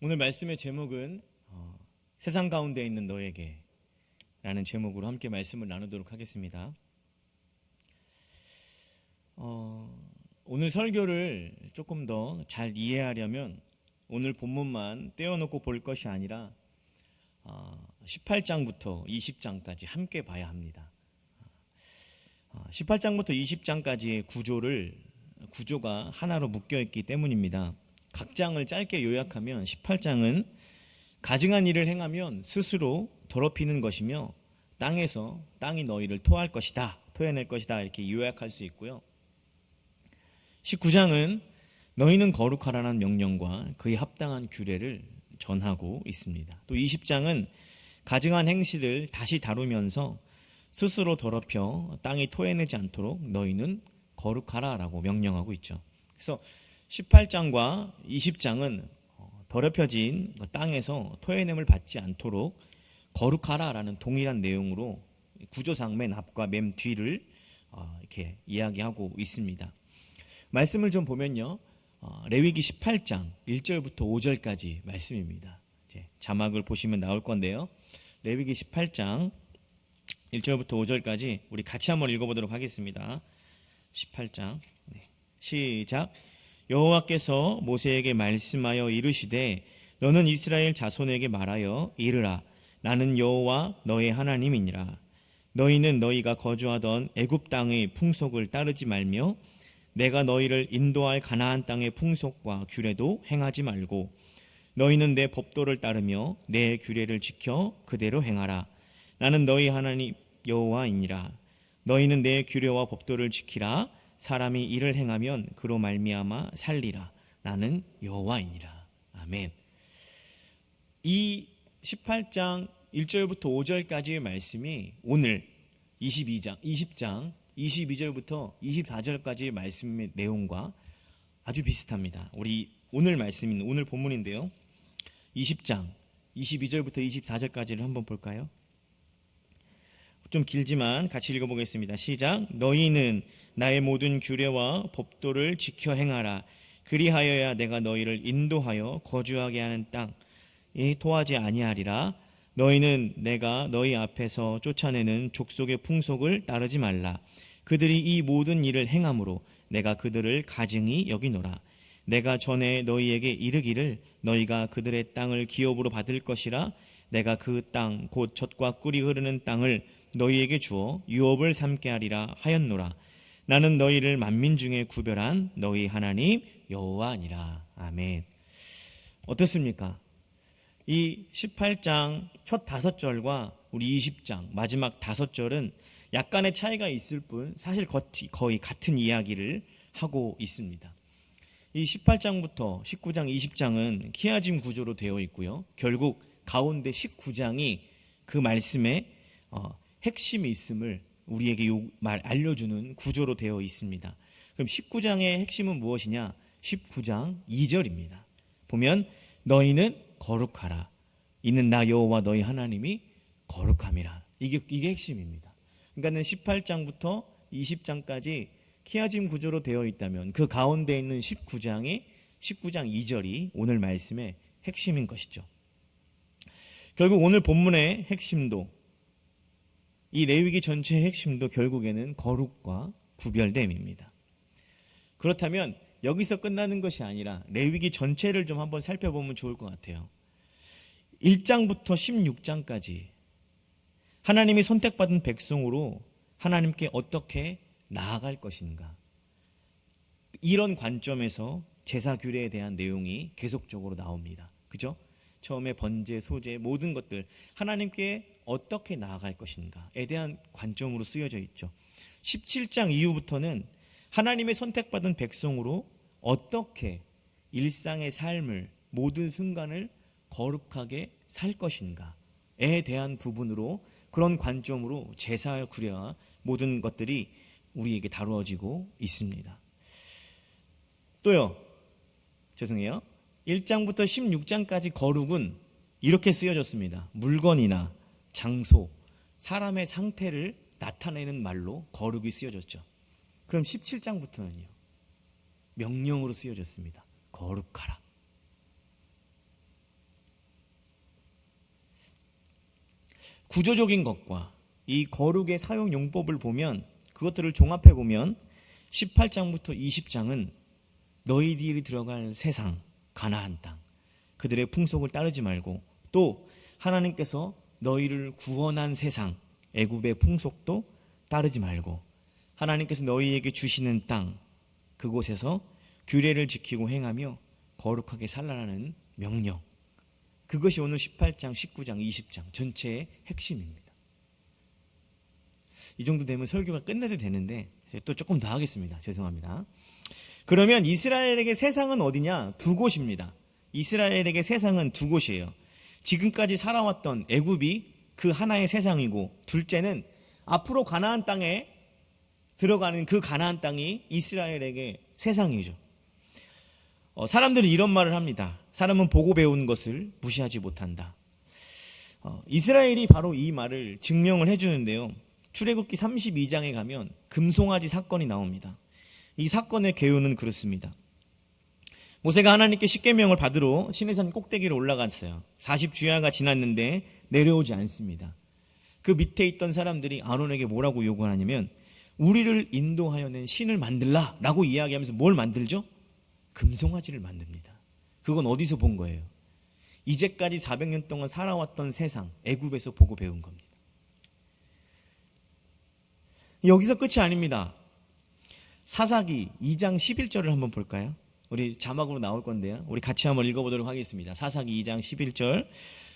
오늘 말씀의 제목은 세상 가운데 있는 너에게 라는 제목으로 함께 말씀을 나누도록 하겠습니다. 오늘 설교를 조금 더 잘 이해하려면 오늘 본문만 떼어놓고 볼 것이 아니라 18장부터 20장까지 함께 봐야 합니다. 18장부터 20장까지의 구조가 하나로 묶여있기 때문입니다. 각 장을 짧게 요약하면 18장은 가증한 일을 행하면 스스로 더럽히는 것이며 땅이 너희를 토해낼 것이다 이렇게 요약할 수 있고요. 19장은 너희는 거룩하라는 명령과 그에 합당한 규례를 전하고 있습니다. 또 20장은 가증한 행실을 다시 다루면서 스스로 더럽혀 땅이 토해내지 않도록 너희는 거룩하라라고 명령하고 있죠. 그래서 18장과 20장은 더럽혀진 땅에서 토해냄을 받지 않도록 거룩하라라는 동일한 내용으로 구조상 맨 앞과 맨 뒤를 이렇게 이야기하고 있습니다. 말씀을 좀 보면요, 레위기 18장 1절부터 5절까지 말씀입니다. 자막을 보시면 나올 건데요, 레위기 18장 1절부터 5절까지 우리 같이 한번 읽어보도록 하겠습니다. 18장 시작. 여호와께서 모세에게 말씀하여 이르시되 너는 이스라엘 자손에게 말하여 이르라. 나는 여호와 너의 하나님이니라. 너희는 너희가 거주하던 애굽 땅의 풍속을 따르지 말며 내가 너희를 인도할 가나안 땅의 풍속과 규례도 행하지 말고 너희는 내 법도를 따르며 내 규례를 지켜 그대로 행하라. 나는 너희 하나님 여호와이니라. 너희는 내 규례와 법도를 지키라. 사람이 이를 행하면 그로 말미암아 살리라. 나는 여호와이니라. 아멘. 이 18장 1절부터 5절까지의 말씀이 오늘 20장 22절부터 24절까지의 말씀의 내용과 아주 비슷합니다. 우리 오늘 말씀인 오늘 본문인데요, 20장 22절부터 24절까지를 한번 볼까요? 좀 길지만 같이 읽어보겠습니다. 시작. 너희는 나의 모든 규례와 법도를 지켜 행하라. 그리하여야 내가 너희를 인도하여 거주하게 하는 땅에 토하지 아니하리라. 너희는 내가 너희 앞에서 쫓아내는 족속의 풍속을 따르지 말라. 그들이 이 모든 일을 행함으로 내가 그들을 가증히 여기노라. 내가 전에 너희에게 이르기를 너희가 그들의 땅을 기업으로 받을 것이라. 내가 그 땅 곧 젖과 꿀이 흐르는 땅을 너희에게 주어 유업을 삼게 하리라 하였노라. 나는 너희를 만민 중에 구별한 너희 하나님 여호와니라. 아멘. 어떻습니까? 이 18장 첫 5절과 우리 20장 마지막 5절은 약간의 차이가 있을 뿐 사실 거의 같은 이야기를 하고 있습니다. 이 18장부터 19장, 20장은 키아짐 구조로 되어 있고요. 결국 가운데 19장이 그 말씀에 핵심이 있음을 우리에게 알려주는 구조로 되어 있습니다. 그럼 19장의 핵심은 무엇이냐? 19장 2절입니다. 보면 너희는 거룩하라. 이는 나 여호와 너희 하나님이 거룩함이라. 이게 핵심입니다. 그러니까 18장부터 20장까지 키아짐 구조로 되어 있다면 그 가운데 있는 19장 2절이 오늘 말씀의 핵심인 것이죠. 결국 오늘 본문의 핵심도, 이 레위기 전체의 핵심도 결국에는 거룩과 구별됨입니다. 그렇다면 여기서 끝나는 것이 아니라 레위기 전체를 좀 한번 살펴보면 좋을 것 같아요. 1장부터 16장까지 하나님이 선택받은 백성으로 하나님께 어떻게 나아갈 것인가, 이런 관점에서 제사 규례에 대한 내용이 계속적으로 나옵니다. 그죠? 처음에 번제, 소제 모든 것들 하나님께 어떻게 나아갈 것인가에 대한 관점으로 쓰여져 있죠. 17장 이후부터는 하나님의 선택받은 백성으로 어떻게 일상의 삶을, 모든 순간을 거룩하게 살 것인가에 대한 부분으로, 그런 관점으로 제사 규례와 모든 것들이 우리에게 다루어지고 있습니다. 또요, 1장부터 16장까지 거룩은 이렇게 쓰여졌습니다. 물건이나 장소, 사람의 상태를 나타내는 말로 거룩이 쓰여졌죠. 그럼 17장부터는요, 명령으로 쓰여졌습니다. 거룩하라. 구조적인 것과 이 거룩의 사용 용법을 보면, 그것들을 종합해 보면 18장부터 20장은 너희들이 들어갈 세상, 가나안 땅, 그들의 풍속을 따르지 말고, 또 하나님께서 너희를 구원한 세상, 애굽의 풍속도 따르지 말고, 하나님께서 너희에게 주시는 땅, 그곳에서 규례를 지키고 행하며 거룩하게 살라라는 명령, 그것이 오늘 18장, 19장, 20장 전체의 핵심입니다. 이 정도 되면 설교가 끝내도 되는데 또 조금 더 하겠습니다. 죄송합니다. 그러면 이스라엘에게 세상은 어디냐? 두 곳입니다. 이스라엘에게 세상은 두 곳이에요. 지금까지 살아왔던 애굽이 그 하나의 세상이고, 둘째는 앞으로 가나안 땅에 들어가는 그 가나안 땅이 이스라엘에게 세상이죠. 사람들은 이런 말을 합니다. 사람은 보고 배운 것을 무시하지 못한다. 이스라엘이 바로 이 말을 증명을 해주는데요. 출애굽기 32장에 가면 금송아지 사건이 나옵니다. 이 사건의 개요는 그렇습니다. 모세가 하나님께 십계명을 받으러 시내산 꼭대기로 올라갔어요. 40주야가 지났는데 내려오지 않습니다. 그 밑에 있던 사람들이 아론에게 뭐라고 요구하냐면, 우리를 인도하여 낸 신을 만들라 라고 이야기하면서 뭘 만들죠? 금송아지를 만듭니다. 그건 어디서 본 거예요? 이제까지 400년 동안 살아왔던 세상, 애굽에서 보고 배운 겁니다. 여기서 끝이 아닙니다. 사사기 2장 11절을 한번 볼까요? 우리 자막으로 나올 건데요. 우리 같이 한번 읽어보도록 하겠습니다. 사사기 2장 11절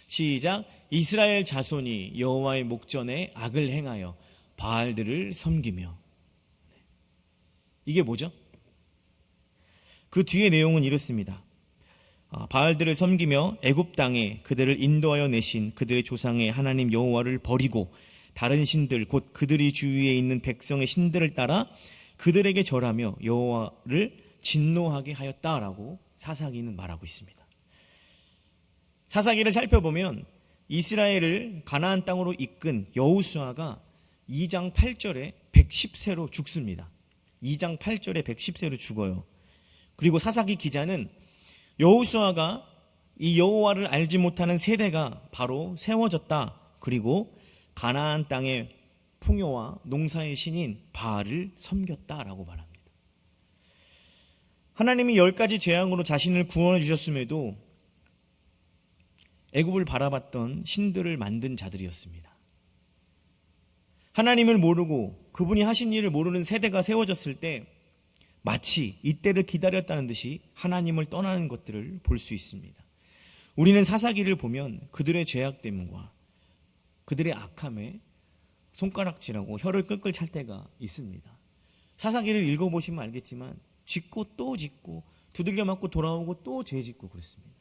시작. 이스라엘 자손이 여호와의 목전에 악을 행하여 바알들을 섬기며. 이게 뭐죠? 그 뒤의 내용은 이렇습니다. 바알들을 섬기며 애굽 땅에 그들을 인도하여 내신 그들의 조상의 하나님 여호와를 버리고 다른 신들 곧 그들이 주위에 있는 백성의 신들을 따라 그들에게 절하며 여호와를 진노하게 하였다라고 사사기는 말하고 있습니다. 사사기를 살펴보면 이스라엘을 가나안 땅으로 이끈 여호수아가 2장 8절에 110세로 죽습니다. 2장 8절에 110세로 죽어요. 그리고 사사기 기자는 여호수아가 이 여호와를 알지 못하는 세대가 바로 세워졌다. 그리고 가나안 땅의 풍요와 농사의 신인 바알을 섬겼다라고 말합니다. 하나님이 10가지 재앙으로 자신을 구원해 주셨음에도 애굽을 바라봤던 신들을 만든 자들이었습니다. 하나님을 모르고 그분이 하신 일을 모르는 세대가 세워졌을 때 마치 이때를 기다렸다는 듯이 하나님을 떠나는 것들을 볼 수 있습니다. 우리는 사사기를 보면 그들의 죄악됨과 그들의 악함에 손가락질하고 혀를 끌끌 찰 때가 있습니다. 사사기를 읽어보시면 알겠지만 짓고 또 짓고 두들겨 맞고 돌아오고 또 죄 짓고 그렇습니다.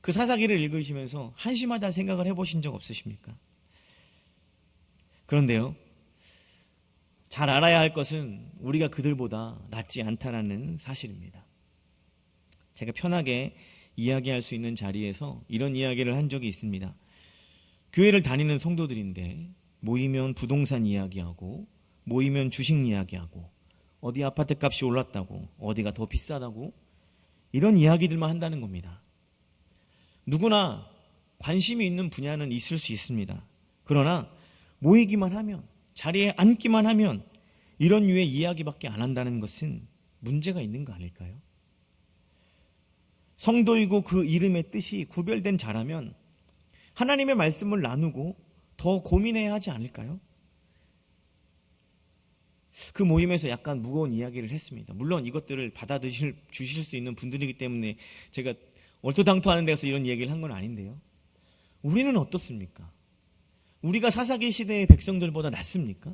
그 사사기를 읽으시면서 한심하다는 생각을 해보신 적 없으십니까? 그런데요, 잘 알아야 할 것은 우리가 그들보다 낫지 않다는 사실입니다. 제가 편하게 이야기할 수 있는 자리에서 이런 이야기를 한 적이 있습니다. 교회를 다니는 성도들인데 모이면 부동산 이야기하고 모이면 주식 이야기하고 어디 아파트 값이 올랐다고 어디가 더 비싸다고 이런 이야기들만 한다는 겁니다. 누구나 관심이 있는 분야는 있을 수 있습니다. 그러나 모이기만 하면, 자리에 앉기만 하면 이런 류의 이야기밖에 안 한다는 것은 문제가 있는 거 아닐까요? 성도이고 그 이름의 뜻이 구별된 자라면 하나님의 말씀을 나누고 더 고민해야 하지 않을까요? 그 모임에서 약간 무거운 이야기를 했습니다. 물론 이것들을 주실 수 있는 분들이기 때문에 제가 얼토당토하는 데서 이런 얘기를 한 건 아닌데요. 우리는 어떻습니까? 우리가 사사기 시대의 백성들보다 낫습니까?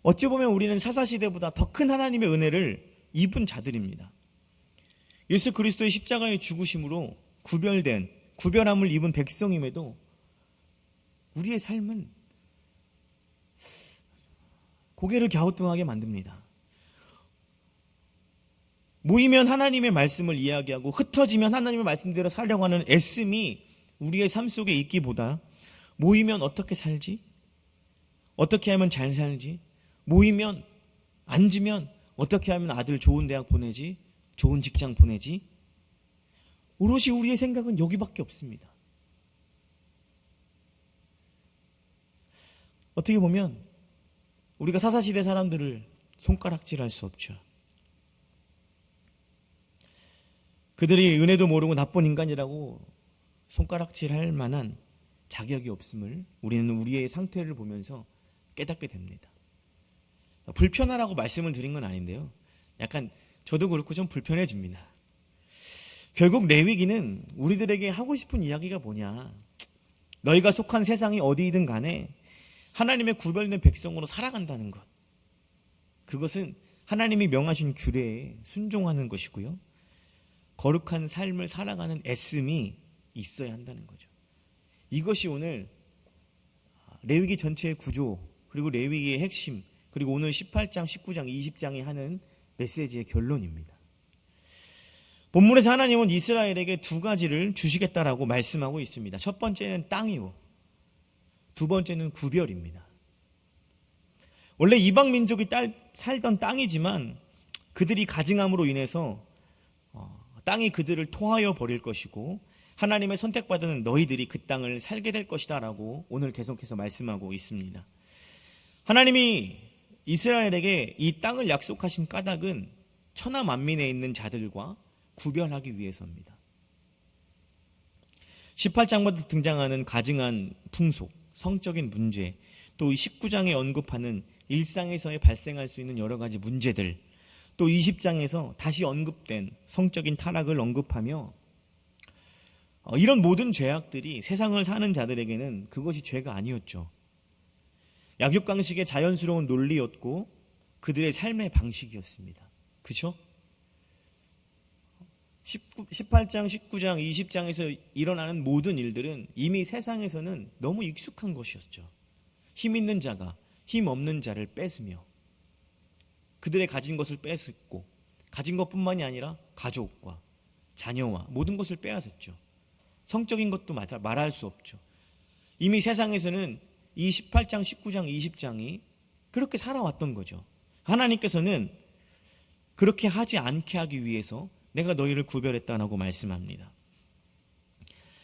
어찌 보면 우리는 사사시대보다 더 큰 하나님의 은혜를 입은 자들입니다. 예수 그리스도의 십자가의 죽으심으로 구별함을 입은 백성임에도 우리의 삶은 고개를 갸우뚱하게 만듭니다. 모이면 하나님의 말씀을 이야기하고 흩어지면 하나님의 말씀대로 살려고 하는 애씀이 우리의 삶 속에 있기보다 모이면 어떻게 살지? 어떻게 하면 잘 살지? 모이면 앉으면 어떻게 하면 아들 좋은 대학 보내지? 좋은 직장 보내지? 오롯이 우리의 생각은 여기밖에 없습니다. 어떻게 보면 우리가 사사시대 사람들을 손가락질할 수 없죠. 그들이 은혜도 모르고 나쁜 인간이라고 손가락질할 만한 자격이 없음을 우리는 우리의 상태를 보면서 깨닫게 됩니다. 불편하라고 말씀을 드린 건 아닌데요. 약간 저도 그렇고 좀 불편해집니다. 결국 레위기는 우리들에게 하고 싶은 이야기가 뭐냐. 너희가 속한 세상이 어디이든 간에 하나님의 구별된 백성으로 살아간다는 것. 그것은 하나님이 명하신 규례에 순종하는 것이고요. 거룩한 삶을 살아가는 애씀이 있어야 한다는 거죠. 이것이 오늘 레위기 전체의 구조, 그리고 레위기의 핵심, 그리고 오늘 18장, 19장, 20장이 하는 메시지의 결론입니다. 본문에서 하나님은 이스라엘에게 두 가지를 주시겠다라고 말씀하고 있습니다. 첫 번째는 땅이요, 두 번째는 구별입니다. 원래 이방 민족이 살던 땅이지만 그들이 가증함으로 인해서 땅이 그들을 토하여 버릴 것이고 하나님의 선택받은 너희들이 그 땅을 살게 될 것이다 라고 오늘 계속해서 말씀하고 있습니다. 하나님이 이스라엘에게 이 땅을 약속하신 까닭은 천하 만민에 있는 자들과 구별하기 위해서입니다. 18장부터 등장하는 가증한 풍속, 성적인 문제, 또 19장에 언급하는 일상에서의 발생할 수 있는 여러 가지 문제들, 또 20장에서 다시 언급된 성적인 타락을 언급하며 이런 모든 죄악들이 세상을 사는 자들에게는 그것이 죄가 아니었죠. 약육강식의 자연스러운 논리였고 그들의 삶의 방식이었습니다. 그렇죠? 18장, 19장, 20장에서 일어나는 모든 일들은 이미 세상에서는 너무 익숙한 것이었죠. 힘 있는 자가 힘 없는 자를 뺏으며 그들의 가진 것을 뺏었고 가진 것뿐만이 아니라 가족과 자녀와 모든 것을 빼앗았죠. 성적인 것도 말할 수 없죠. 이미 세상에서는 이 18장, 19장, 20장이 그렇게 살아왔던 거죠. 하나님께서는 그렇게 하지 않게 하기 위해서 내가 너희를 구별했다라고 말씀합니다.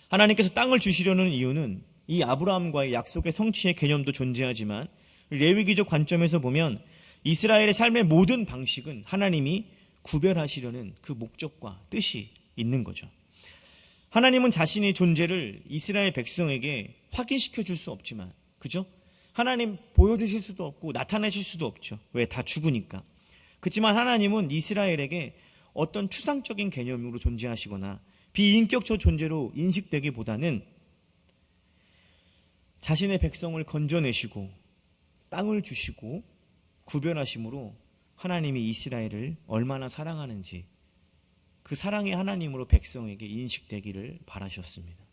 하나님께서 땅을 주시려는 이유는 이 아브라함과의 약속의 성취의 개념도 존재하지만 레위기적 관점에서 보면 이스라엘의 삶의 모든 방식은 하나님이 구별하시려는 그 목적과 뜻이 있는 거죠. 하나님은 자신의 존재를 이스라엘 백성에게 확인시켜 줄 수 없지만, 그죠? 하나님 보여주실 수도 없고 나타내실 수도 없죠. 왜? 다 죽으니까. 그렇지만 하나님은 이스라엘에게 어떤 추상적인 개념으로 존재하시거나 비인격적 존재로 인식되기보다는 자신의 백성을 건져내시고 땅을 주시고 구별하심으로 하나님이 이스라엘을 얼마나 사랑하는지 그 사랑의 하나님으로 백성에게 인식되기를 바라셨습니다.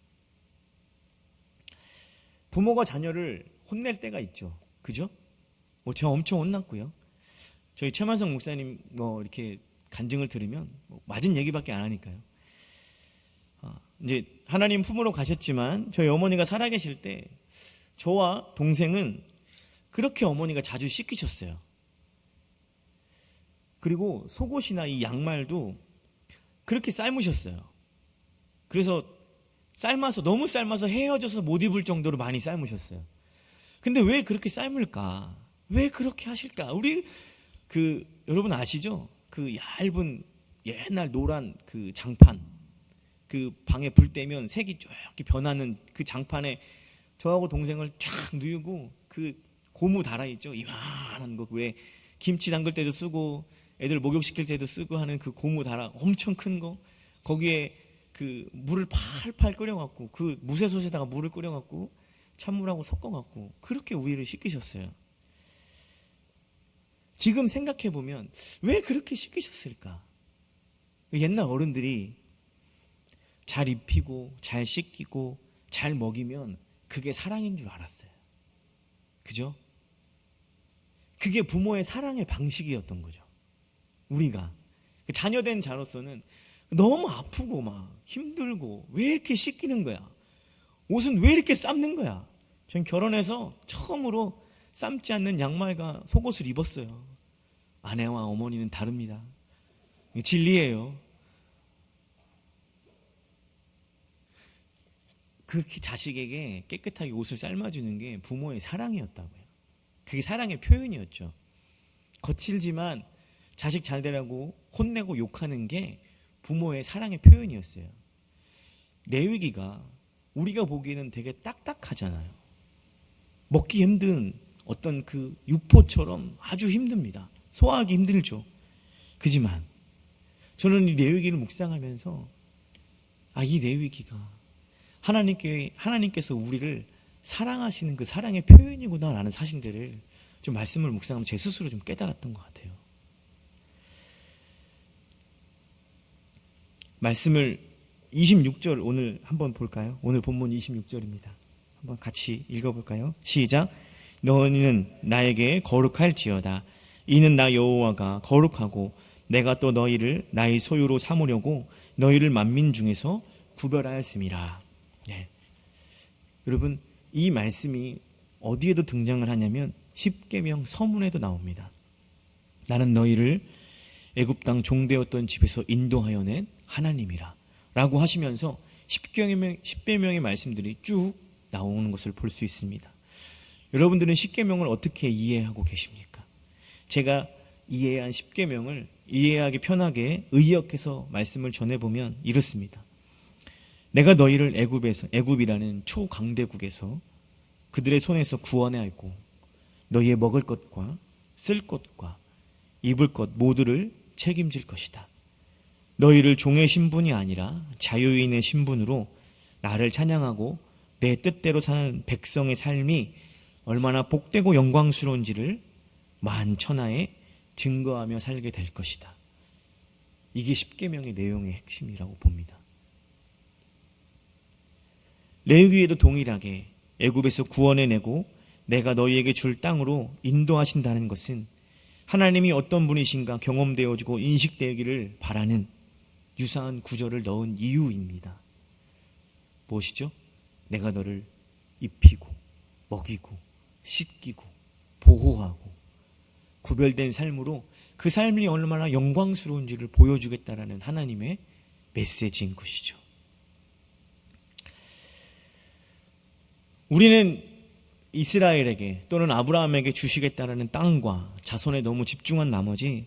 부모가 자녀를 혼낼 때가 있죠. 그죠? 제가 엄청 혼났고요. 저희 최만성 목사님 이렇게 간증을 들으면 맞은 얘기밖에 안 하니까요. 이제 하나님 품으로 가셨지만 저희 어머니가 살아계실 때 저와 동생은 그렇게 어머니가 자주 씻기셨어요. 그리고 속옷이나 이 양말도 그렇게 삶으셨어요. 그래서 너무 삶아서 헤어져서 못 입을 정도로 많이 삶으셨어요. 근데 왜 그렇게 삶을까? 왜 그렇게 하실까? 우리 여러분 아시죠? 그 얇은 옛날 노란 그 장판, 그 방에 불 때면 색이 쭉 변하는 그 장판에 저하고 동생을 쫙 누이고 그 고무 달아있죠. 이만한 거, 왜 김치 담글 때도 쓰고 애들 목욕시킬 때도 쓰고 하는 그 고무 달아, 엄청 큰 거, 거기에 그 물을 팔팔 끓여갖고 그 무쇠솥에다가 물을 끓여갖고 찬물하고 섞어갖고 그렇게 우리를 씻기셨어요. 지금 생각해보면 왜 그렇게 씻기셨을까? 옛날 어른들이 잘 입히고 잘 씻기고 잘 먹이면 그게 사랑인 줄 알았어요. 그죠? 그게 부모의 사랑의 방식이었던 거죠. 우리가 자녀된 자로서는 너무 아프고 막 힘들고 왜 이렇게 씻기는 거야? 옷은 왜 이렇게 삶는 거야? 전 결혼해서 처음으로 삶지 않는 양말과 속옷을 입었어요. 아내와 어머니는 다릅니다. 진리예요. 그렇게 자식에게 깨끗하게 옷을 삶아주는 게 부모의 사랑이었다고요. 그게 사랑의 표현이었죠. 거칠지만 자식 잘 되라고 혼내고 욕하는 게 부모의 사랑의 표현이었어요. 레위기가 우리가 보기에는 되게 딱딱하잖아요. 먹기 힘든 어떤 그 육포처럼 아주 힘듭니다. 소화하기 힘들죠. 그지만 저는 이 레위기를 묵상하면서 이 레위기가 하나님께서 우리를 사랑하시는 그 사랑의 표현이구나라는 사실들을 좀 말씀을 묵상하면 제 스스로 좀 깨달았던 것 같아요. 말씀을 26절 오늘 한번 볼까요? 오늘 본문 26절입니다. 한번 같이 읽어볼까요? 시작. 너희는 나에게 거룩할지어다. 이는 나 여호와가 거룩하고 내가 또 너희를 나의 소유로 삼으려고 너희를 만민 중에서 구별하였음이라. 네. 여러분, 이 말씀이 어디에도 등장을 하냐면 십계명 서문에도 나옵니다. 나는 너희를 애굽 땅 종되었던 집에서 인도하여 낸 하나님이라 라고 하시면서 십계명의 말씀들이 쭉 나오는 것을 볼 수 있습니다. 여러분들은 십계명을 어떻게 이해하고 계십니까? 제가 이해한 십계명을 이해하기 편하게 의역해서 말씀을 전해보면 이렇습니다. 내가 너희를 애굽이라는 초강대국에서 그들의 손에서 구원하였고 너희의 먹을 것과 쓸 것과 입을 것 모두를 책임질 것이다. 너희를 종의 신분이 아니라 자유인의 신분으로 나를 찬양하고 내 뜻대로 사는 백성의 삶이 얼마나 복되고 영광스러운지를 만천하에 증거하며 살게 될 것이다. 이게 십계명의 내용의 핵심이라고 봅니다. 레위기에도 동일하게 애굽에서 구원해내고 내가 너희에게 줄 땅으로 인도하신다는 것은 하나님이 어떤 분이신가 경험되어지고 인식되기를 바라는 유사한 구절을 넣은 이유입니다. 무엇이죠? 내가 너를 입히고 먹이고 씻기고 보호하고 구별된 삶으로 그 삶이 얼마나 영광스러운지를 보여주겠다라는 하나님의 메시지인 것이죠. 우리는 이스라엘에게 또는 아브라함에게 주시겠다라는 땅과 자손에 너무 집중한 나머지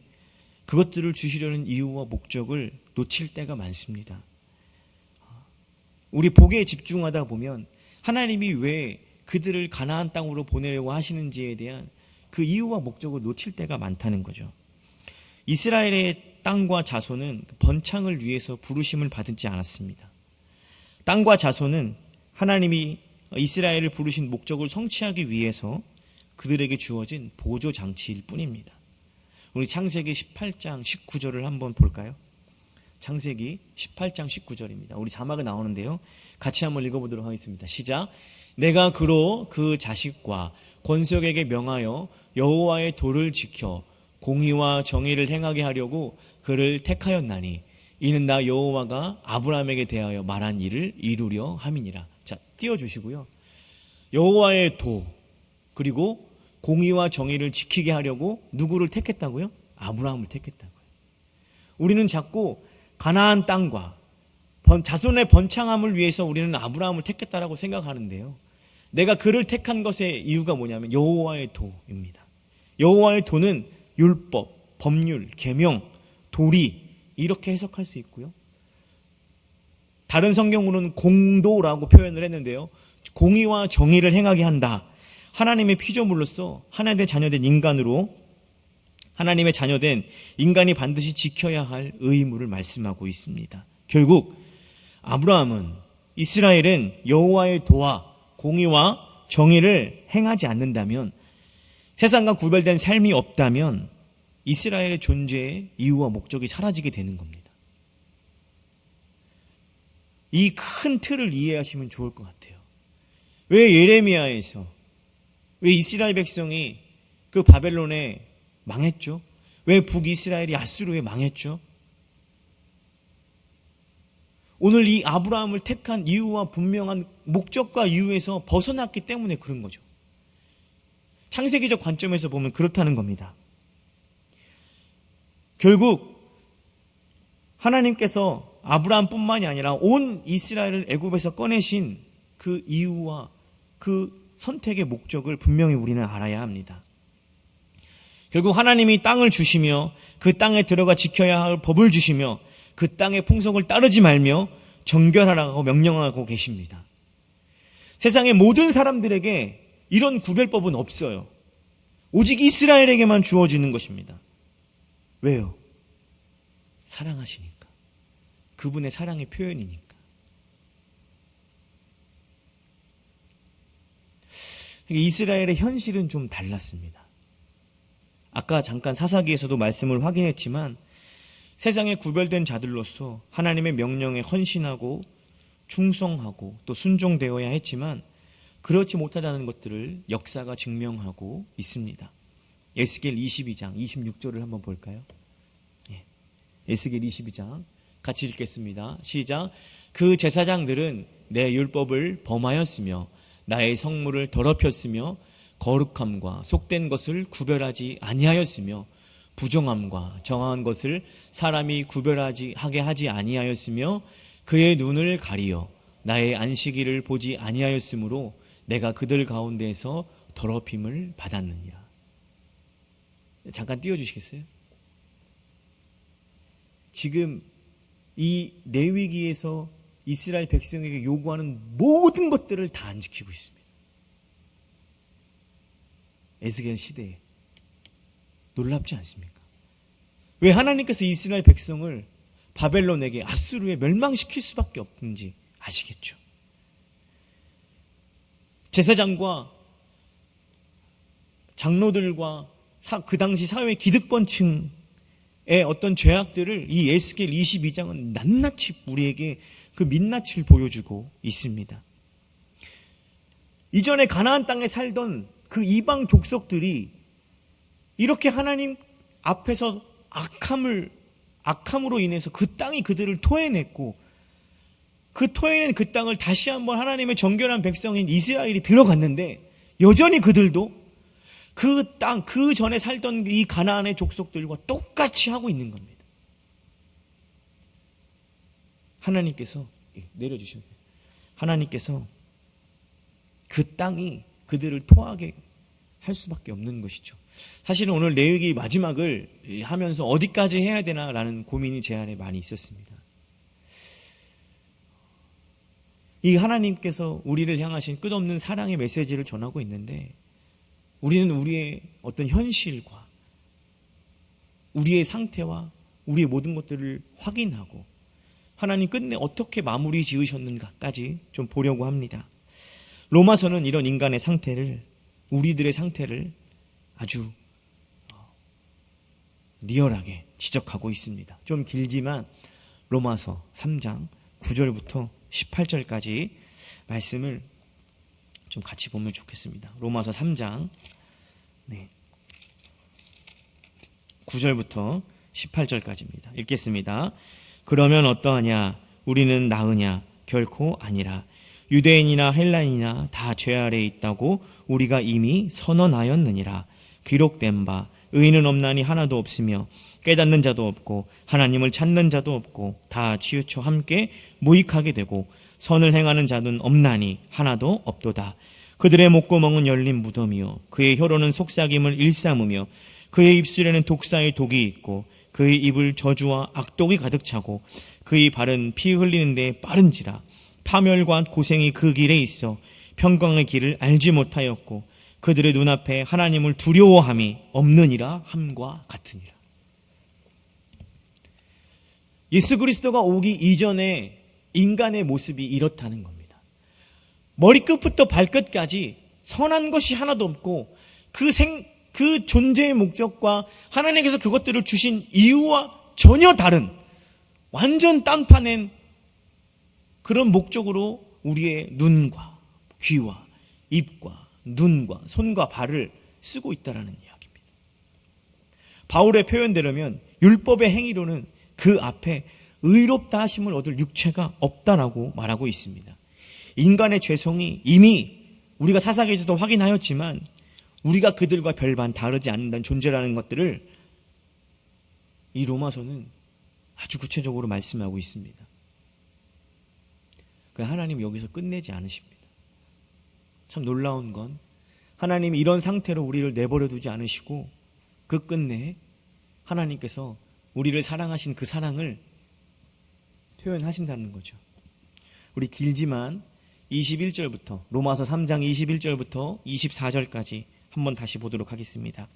그것들을 주시려는 이유와 목적을 놓칠 때가 많습니다. 우리 복에 집중하다 보면 하나님이 왜 그들을 가나안 땅으로 보내려고 하시는지에 대한 그 이유와 목적을 놓칠 때가 많다는 거죠. 이스라엘의 땅과 자손은 번창을 위해서 부르심을 받지 않았습니다. 땅과 자손은 하나님이 이스라엘을 부르신 목적을 성취하기 위해서 그들에게 주어진 보조장치일 뿐입니다. 우리 창세기 18장 19절을 한번 볼까요? 창세기 18장 19절입니다. 우리 자막에 나오는데요. 같이 한번 읽어보도록 하겠습니다. 시작. 내가 그로 그 자식과 권속에게 명하여 여호와의 도를 지켜 공의와 정의를 행하게 하려고 그를 택하였나니 이는 나 여호와가 아브라함에게 대하여 말한 일을 이루려 함이니라. 자, 띄워주시고요. 여호와의 도 그리고 공의와 정의를 지키게 하려고 누구를 택했다고요? 아브라함을 택했다고요. 우리는 자꾸 가나안 땅과 자손의 번창함을 위해서 우리는 아브라함을 택했다라고 생각하는데요. 내가 그를 택한 것의 이유가 뭐냐면 여호와의 도입니다. 여호와의 도는 율법, 법률, 계명, 도리 이렇게 해석할 수 있고요. 다른 성경으로는 공도라고 표현을 했는데요. 공의와 정의를 행하게 한다. 하나님의 피조물로서 하나님의 자녀된 인간으로 하나님의 자녀된 인간이 반드시 지켜야 할 의무를 말씀하고 있습니다. 결국 아브라함은 이스라엘은 여호와의 도와 공의와 정의를 행하지 않는다면 세상과 구별된 삶이 없다면 이스라엘의 존재의 이유와 목적이 사라지게 되는 겁니다. 이 큰 틀을 이해하시면 좋을 것 같아요. 왜 예레미야에서 왜 이스라엘 백성이 그 바벨론에 망했죠? 왜 북이스라엘이 아수르에 망했죠? 오늘 이 아브라함을 택한 이유와 분명한 목적과 이유에서 벗어났기 때문에 그런 거죠. 창세기적 관점에서 보면 그렇다는 겁니다. 결국 하나님께서 아브라함뿐만이 아니라 온 이스라엘을 애굽에서 꺼내신 그 이유와 그 선택의 목적을 분명히 우리는 알아야 합니다. 결국 하나님이 땅을 주시며 그 땅에 들어가 지켜야 할 법을 주시며 그 땅의 풍속을 따르지 말며 정결하라고 명령하고 계십니다. 세상의 모든 사람들에게 이런 구별법은 없어요. 오직 이스라엘에게만 주어지는 것입니다. 왜요? 사랑하시니까. 그분의 사랑의 표현이니까. 이스라엘의 현실은 좀 달랐습니다. 아까 잠깐 사사기에서도 말씀을 확인했지만 세상에 구별된 자들로서 하나님의 명령에 헌신하고 충성하고 또 순종되어야 했지만 그렇지 못하다는 것들을 역사가 증명하고 있습니다. 에스겔 22장 26절을 한번 볼까요? 에스겔 22장 같이 읽겠습니다. 시작. 그 제사장들은 내 율법을 범하였으며 나의 성물을 더럽혔으며 거룩함과 속된 것을 구별하지 아니하였으며 부정함과 정한 것을 사람이 구별하게 하지 아니하였으며 그의 눈을 가리어 나의 안식일을 보지 아니하였으므로 내가 그들 가운데에서 더럽힘을 받았느니라. 잠깐 띄워주시겠어요? 지금 이 레위기에서 이스라엘 백성에게 요구하는 모든 것들을 다 안 지키고 있습니다. 에스겔 시대에. 놀랍지 않습니까? 왜 하나님께서 이스라엘 백성을 바벨론에게 아수르에 멸망시킬 수밖에 없는지 아시겠죠? 제사장과 장로들과 그 당시 사회 기득권층의 어떤 죄악들을 이 에스겔 22장은 낱낱이 우리에게 그 민낯을 보여주고 있습니다. 이전에 가나안 땅에 살던 그 이방 족속들이 이렇게 하나님 앞에서 악함으로 인해서 그 땅이 그들을 토해냈고 그 토해낸 그 땅을 다시 한번 하나님의 정결한 백성인 이스라엘이 들어갔는데 여전히 그들도 그 땅, 그 전에 살던 이 가나안의 족속들과 똑같이 하고 있는 겁니다. 하나님께서 내려주시면 하나님께서 그 땅이 그들을 토하게 할 수밖에 없는 것이죠. 사실은 오늘 레위기 마지막을 하면서 어디까지 해야 되나라는 고민이 제 안에 많이 있었습니다. 이 하나님께서 우리를 향하신 끝없는 사랑의 메시지를 전하고 있는데 우리는 우리의 어떤 현실과 우리의 상태와 우리의 모든 것들을 확인하고 하나님 끝내 어떻게 마무리 지으셨는가까지 좀 보려고 합니다. 로마서는 이런 인간의 상태를, 우리들의 상태를 아주 리얼하게 지적하고 있습니다. 좀 길지만 로마서 3장 9절부터 18절까지 말씀을 좀 같이 보면 좋겠습니다. 로마서 3장 9절부터 18절까지입니다. 읽겠습니다. 그러면 어떠하냐? 우리는 나으냐? 결코 아니라. 유대인이나 헬라인이나 다 죄 아래에 있다고 우리가 이미 선언하였느니라. 기록된 바 의인은 없나니 하나도 없으며 깨닫는 자도 없고 하나님을 찾는 자도 없고 다 치우쳐 함께 무익하게 되고 선을 행하는 자는 없나니 하나도 없도다. 그들의 목구멍은 열린 무덤이요 그의 혀로는 속삭임을 일삼으며 그의 입술에는 독사의 독이 있고 그의 입을 저주와 악독이 가득 차고 그의 발은 피 흘리는 데 빠른지라. 파멸과 고생이 그 길에 있어 평강의 길을 알지 못하였고 그들의 눈앞에 하나님을 두려워함이 없느니라 함과 같으니라. 예수 그리스도가 오기 이전에 인간의 모습이 이렇다는 겁니다. 머리끝부터 발끝까지 선한 것이 하나도 없고 그 존재의 목적과 하나님께서 그것들을 주신 이유와 전혀 다른 완전 딴판엔 그런 목적으로 우리의 눈과 귀와 입과 눈과 손과 발을 쓰고 있다는 이야기입니다. 바울의 표현대로면 율법의 행위로는 그 앞에 의롭다 하심을 얻을 육체가 없다라고 말하고 있습니다. 인간의 죄성이 이미 우리가 사사기에서도 확인하였지만 우리가 그들과 별반 다르지 않는다는 존재라는 것들을 이 로마서는 아주 구체적으로 말씀하고 있습니다. 하나님 여기서 끝내지 않으십니다. 참 놀라운 건 하나님이 이런 상태로 우리를 내버려 두지 않으시고 그 끝내 하나님께서 우리를 사랑하신 그 사랑을 표현하신다는 거죠. 우리 길지만 21절부터 로마서 3장 21절부터 24절까지 한번 다시 보도록 하겠습니다.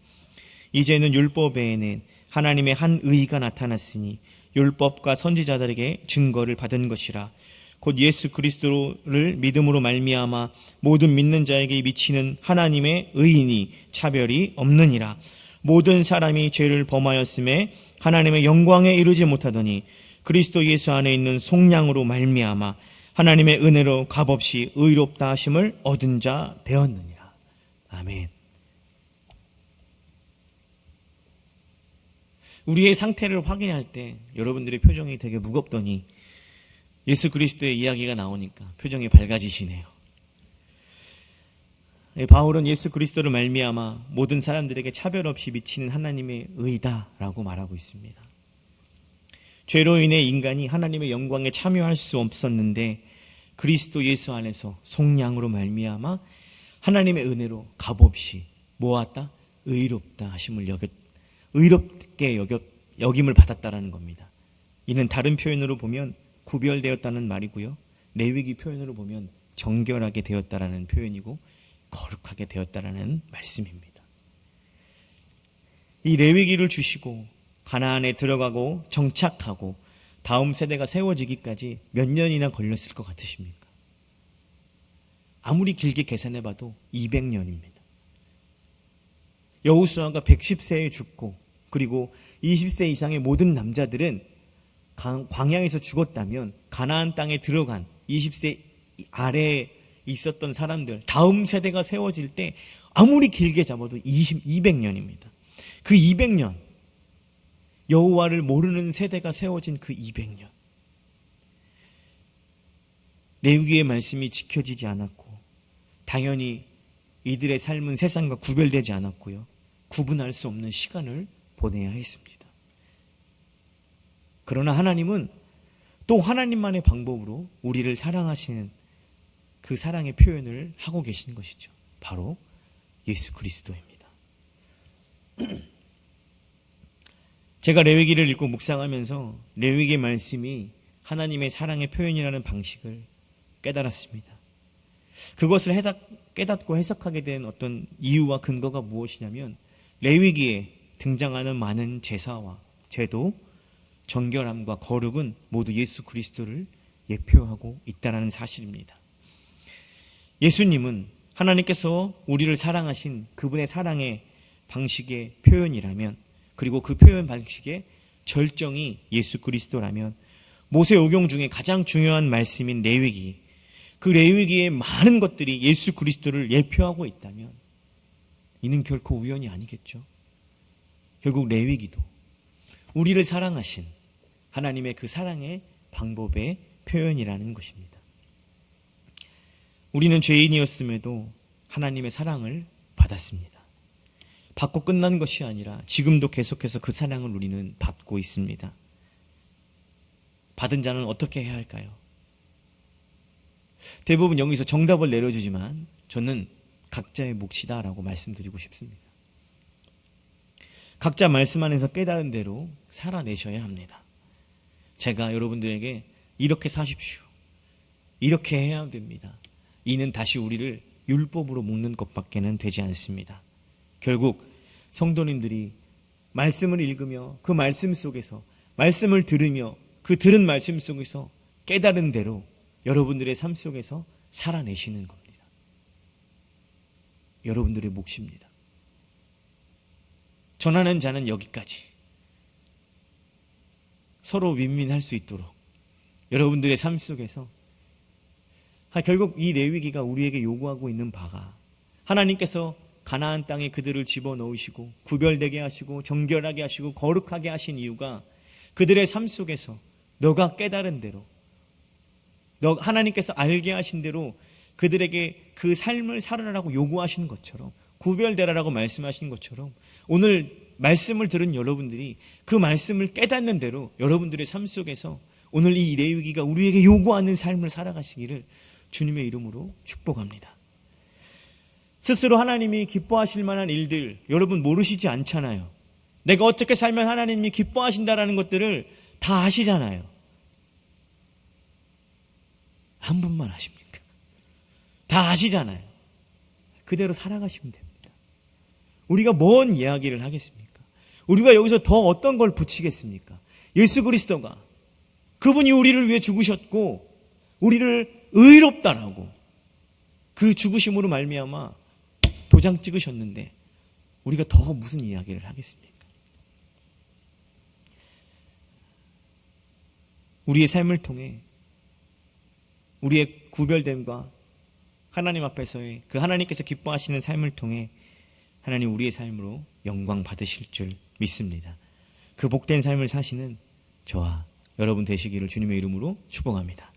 이제는 율법 외에는 하나님의 한 의가 나타났으니 율법과 선지자들에게 증거를 받은 것이라. 곧 예수 그리스도를 믿음으로 말미암아 모든 믿는 자에게 미치는 하나님의 의인이 차별이 없느니라. 모든 사람이 죄를 범하였음에 하나님의 영광에 이르지 못하더니 그리스도 예수 안에 있는 속량으로 말미암아 하나님의 은혜로 값없이 의롭다 하심을 얻은 자 되었느니라. 아멘. 우리의 상태를 확인할 때 여러분들의 표정이 되게 무겁더니 예수 그리스도의 이야기가 나오니까 표정이 밝아지시네요. 바울은 예수 그리스도를 말미암아 모든 사람들에게 차별 없이 미치는 하나님의 의다라고 말하고 있습니다. 죄로 인해 인간이 하나님의 영광에 참여할 수 없었는데 그리스도 예수 안에서 속량으로 말미암아 하나님의 은혜로 값없이 모았다 의롭다 하심을 의롭게 여김을 받았다라는 겁니다. 이는 다른 표현으로 보면 구별되었다는 말이고요. 레위기 표현으로 보면 정결하게 되었다라는 표현이고 거룩하게 되었다라는 말씀입니다. 이 레위기를 주시고 가나안에 들어가고 정착하고 다음 세대가 세워지기까지 몇 년이나 걸렸을 것 같으십니까? 아무리 길게 계산해봐도 200년입니다. 여호수아가 110세에 죽고 그리고 20세 이상의 모든 남자들은 광야에서 죽었다면 가나안 땅에 들어간 20세 아래에 있었던 사람들 다음 세대가 세워질 때 아무리 길게 잡아도 200년입니다. 그 200년 여호와를 모르는 세대가 세워진 그 200년 레위기의 말씀이 지켜지지 않았고 당연히 이들의 삶은 세상과 구별되지 않았고요. 구분할 수 없는 시간을 보내야 했습니다. 그러나 하나님은 또 하나님만의 방법으로 우리를 사랑하시는 그 사랑의 표현을 하고 계신 것이죠. 바로 예수 그리스도입니다. 제가 레위기를 읽고 묵상하면서 레위기의 말씀이 하나님의 사랑의 표현이라는 방식을 깨달았습니다. 그것을 깨닫고 해석하게 된 어떤 이유와 근거가 무엇이냐면 레위기에 등장하는 많은 제사와 제도, 정결함과 거룩은 모두 예수 그리스도를 예표하고 있다는 사실입니다. 예수님은 하나님께서 우리를 사랑하신 그분의 사랑의 방식의 표현이라면 그리고 그 표현 방식의 절정이 예수 그리스도라면 모세오경 중에 가장 중요한 말씀인 레위기 그 레위기의 많은 것들이 예수 그리스도를 예표하고 있다면 이는 결코 우연이 아니겠죠. 결국 레위기도 우리를 사랑하신 하나님의 그 사랑의 방법의 표현이라는 것입니다. 우리는 죄인이었음에도 하나님의 사랑을 받았습니다. 받고 끝난 것이 아니라 지금도 계속해서 그 사랑을 우리는 받고 있습니다. 받은 자는 어떻게 해야 할까요? 대부분 여기서 정답을 내려주지만 저는 각자의 몫이다라고 말씀드리고 싶습니다. 각자 말씀 안에서 깨달은 대로 살아내셔야 합니다. 제가 여러분들에게 이렇게 사십시오. 이렇게 해야 됩니다. 이는 다시 우리를 율법으로 묶는 것밖에는 되지 않습니다. 결국 성도님들이 말씀을 읽으며 그 말씀 속에서 말씀을 들으며 그 들은 말씀 속에서 깨달은 대로 여러분들의 삶 속에서 살아내시는 겁니다. 여러분들의 몫입니다. 전하는 자는 여기까지. 서로 윈윈할 수 있도록 여러분들의 삶 속에서 결국 이 레위기가 우리에게 요구하고 있는 바가 하나님께서 가나안 땅에 그들을 집어넣으시고 구별되게 하시고 정결하게 하시고 거룩하게 하신 이유가 그들의 삶 속에서 너가 깨달은 대로 하나님께서 알게 하신 대로 그들에게 그 삶을 살아라라고 요구하신 것처럼 구별되라라고 말씀하신 것처럼 오늘 말씀을 들은 여러분들이 그 말씀을 깨닫는 대로 여러분들의 삶 속에서 오늘 이 레위기가 우리에게 요구하는 삶을 살아가시기를 주님의 이름으로 축복합니다. 스스로 하나님이 기뻐하실 만한 일들 여러분 모르시지 않잖아요. 내가 어떻게 살면 하나님이 기뻐하신다라는 것들을 다 아시잖아요. 한 분만 아십니까? 다 아시잖아요. 그대로 살아가시면 됩니다. 우리가 뭔 이야기를 하겠습니까? 우리가 여기서 더 어떤 걸 붙이겠습니까? 예수 그리스도가 그분이 우리를 위해 죽으셨고 우리를 의롭다라고 그 죽으심으로 말미암아 도장 찍으셨는데 우리가 더 무슨 이야기를 하겠습니까? 우리의 삶을 통해 우리의 구별됨과 하나님 앞에서의 그 하나님께서 기뻐하시는 삶을 통해 하나님 우리의 삶으로 영광 받으실 줄 믿습니다. 그 복된 삶을 사시는 저와 여러분 되시기를 주님의 이름으로 축복합니다.